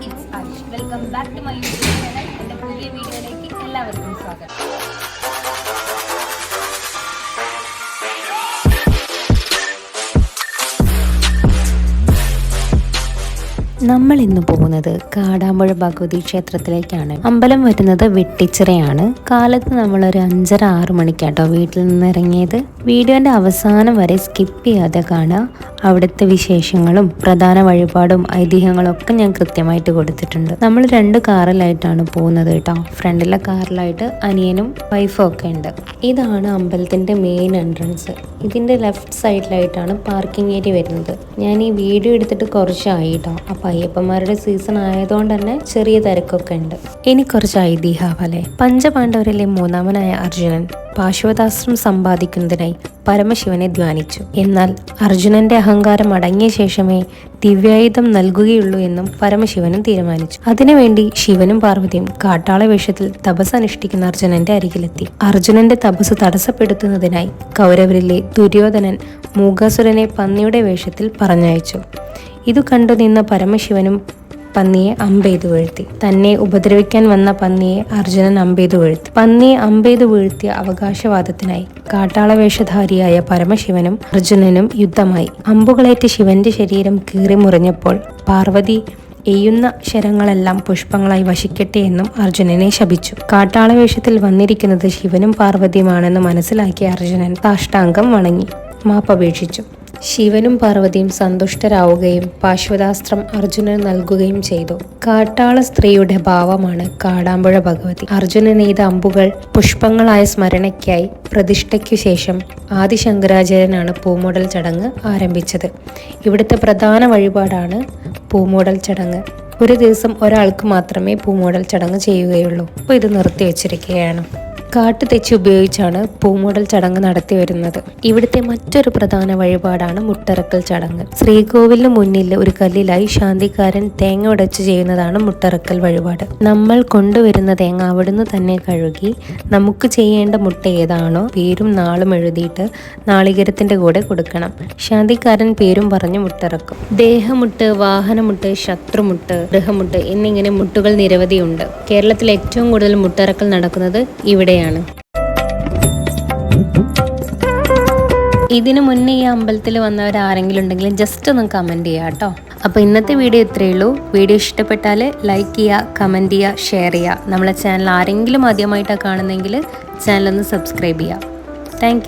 It's Ayish. Welcome back to my YouTube channel. എൻ്റെ പുതിയ വീഡിയോയിലേക്ക് എല്ലാവർക്കും സ്വാഗതം. നമ്മൾ ഇന്ന് പോകുന്നത് കാടാമ്പുഴ ഭഗവതി ക്ഷേത്രത്തിലേക്കാണ്. അമ്പലം വരുന്നത് വെട്ടിച്ചിറയാണ്. കാലത്ത് നമ്മളൊരു 5:30-6 മണിക്കാട്ടോ വീട്ടിൽ നിന്ന് ഇറങ്ങിയത്. വീഡിയോന്റെ അവസാനം വരെ സ്കിപ്പ് ചെയ്യാതെ കാണുക. അവിടുത്തെ വിശേഷങ്ങളും പ്രധാന വഴിപാടും ഐതിഹ്യങ്ങളും ഒക്കെ ഞാൻ കൃത്യമായിട്ട് കൊടുത്തിട്ടുണ്ട്. നമ്മൾ 2 കാറിലായിട്ടാണ് പോകുന്നത് കേട്ടോ. ഫ്രണ്ടിലെ കാറിലായിട്ട് അനിയനും വൈഫും ഒക്കെ ഉണ്ട്. ഇതാണ് അമ്പലത്തിന്റെ മെയിൻ എൻട്രൻസ്. ഇതിന്റെ ലെഫ്റ്റ് സൈഡിലായിട്ടാണ് പാർക്കിംഗ് ഏരിയ വരുന്നത്. ഞാൻ ഈ വീഡിയോ എടുത്തിട്ട് കുറച്ചായി കേട്ടോ. അപ്പൊ അയ്യപ്പന്മാരുടെ സീസൺ ആയതുകൊണ്ട് തന്നെ ചെറിയ തിരക്കൊക്കെ ഉണ്ട്. ഇനി കുറച്ച് ഐതിഹ്യവലെ. പഞ്ചപാണ്ഡവരിലെ 3ാമനായ അർജുനൻ പാശുപതാസ്ത്രം സമ്പാദിക്കുന്നതിനായി പരമശിവനെ ധ്യാനിച്ചു. എന്നാൽ അർജുനന്റെ അഹങ്കാരം അടങ്ങിയ ശേഷമേ ദിവ്യായുധം നൽകുകയുള്ളൂ എന്നും പരമശിവനും തീരുമാനിച്ചു. അതിനുവേണ്ടി ശിവനും പാർവതിയും കാട്ടാള വേഷത്തിൽ തപസ് അനുഷ്ഠിക്കുന്ന അർജുനന്റെ അരികിലെത്തി. അർജുനന്റെ തപസ് തടസ്സപ്പെടുത്തുന്നതിനായി കൗരവരിലെ ദുര്യോധനൻ മൂകാസുരനെ പന്നിയുടെ വേഷത്തിൽ പറഞ്ഞയച്ചു. ഇതു കണ്ടു നിന്ന പരമശിവനും പന്നിയെ അമ്പെയ്തു വീഴ്ത്തി. തന്നെ ഉപദ്രവിക്കാൻ വന്ന പന്നിയെ അർജുനൻ അമ്പെയ്തു വീഴ്ത്തി. പന്നിയെ അമ്പെയ്തു വീഴ്ത്തിയ അവകാശവാദത്തിനായി കാട്ടാള വേഷധാരിയായ പരമശിവനും അർജുനനും യുദ്ധമായി. അമ്പുകളേറ്റ് ശിവന്റെ ശരീരം കീറി മുറിഞ്ഞപ്പോൾ പാർവതി എയ്യുന്ന ശരങ്ങളെല്ലാം പുഷ്പങ്ങളായി വശിക്കട്ടെ എന്നും അർജുനനെ ശപിച്ചു. കാട്ടാള വേഷത്തിൽ വന്നിരിക്കുന്നത് ശിവനും പാർവതിയുമാണെന്ന് മനസ്സിലാക്കിയ അർജുനൻ സാഷ്ടാംഗം വണങ്ങി മാപ്പപേക്ഷിച്ചു. ശിവനും പാർവതിയും സന്തുഷ്ടരാവുകയും പാശുപതാസ്ത്രം അർജുനന് നൽകുകയും ചെയ്തു. കാട്ടാള സ്ത്രീയുടെ ഭാവമാണ് കാടാമ്പുഴ ഭഗവതി. അർജുനൻ എയ്ത അമ്പുകൾ പുഷ്പങ്ങളായ സ്മരണയ്ക്കായി പ്രതിഷ്ഠയ്ക്കു ശേഷം ആദിശങ്കരാചാര്യനാണ് പൂമൂടൽ ചടങ്ങ് ആരംഭിച്ചത്. ഇവിടുത്തെ പ്രധാന വഴിപാടാണ് പൂമൂടൽ ചടങ്ങ്. ഒരു ദിവസം ഒരാൾക്ക് മാത്രമേ പൂമൂടൽ ചടങ്ങ് ചെയ്യുകയുള്ളൂ. അപ്പോൾ ഇത് നിർത്തിവെച്ചിരിക്കുകയാണ്. കാട്ടുതെച്ചി ഉപയോഗിച്ചാണ് പൂമൂടൽ ചടങ്ങ് നടത്തി വരുന്നത്. ഇവിടുത്തെ മറ്റൊരു പ്രധാന വഴിപാടാണ് മുട്ടറക്കൽ ചടങ്ങ്. ശ്രീകോവിലിന് മുന്നിൽ ഒരു കല്ലിലായി ശാന്തിക്കാരൻ തേങ്ങ ഉടച്ച് ചെയ്യുന്നതാണ് മുട്ടറക്കൽ വഴിപാട്. നമ്മൾ കൊണ്ടുവരുന്ന തേങ്ങ അവിടുന്ന് തന്നെ കഴുകി നമുക്ക് ചെയ്യേണ്ട മുട്ട ഏതാണോ പേരും നാളും എഴുതിയിട്ട് നാളികേരത്തിന്റെ കൂടെ കൊടുക്കണം. ശാന്തിക്കാരൻ പേരും പറഞ്ഞ് മുട്ടിറക്കും. ദേഹമുട്ട്, വാഹനമുട്ട്, ശത്രുമുട്ട്, ഗൃഹമുട്ട് എന്നിങ്ങനെ മുട്ടുകൾ നിരവധിയുണ്ട്. കേരളത്തിൽ ഏറ്റവും കൂടുതൽ മുട്ടിറക്കൽ നടക്കുന്നത് ഇവിടെ. ഇതിനു മുന്നേ ഈ അമ്പലത്തിൽ വന്നവർ ആരെങ്കിലും ഉണ്ടെങ്കിൽ ജസ്റ്റ് ഒന്ന് കമൻറ്റ് ചെയ്യുക കേട്ടോ. അപ്പോൾ ഇന്നത്തെ വീഡിയോ ഇത്രയേ ഉള്ളൂ. വീഡിയോ ഇഷ്ടപ്പെട്ടാൽ ലൈക്ക് ചെയ്യുക, കമൻറ്റ് ചെയ്യുക, ഷെയർ ചെയ്യുക. നമ്മളെ ചാനൽ ആരെങ്കിലും ആദ്യമായിട്ടാണ് കാണുന്നതെങ്കിൽ ചാനലൊന്ന് സബ്സ്ക്രൈബ് ചെയ്യുക. താങ്ക്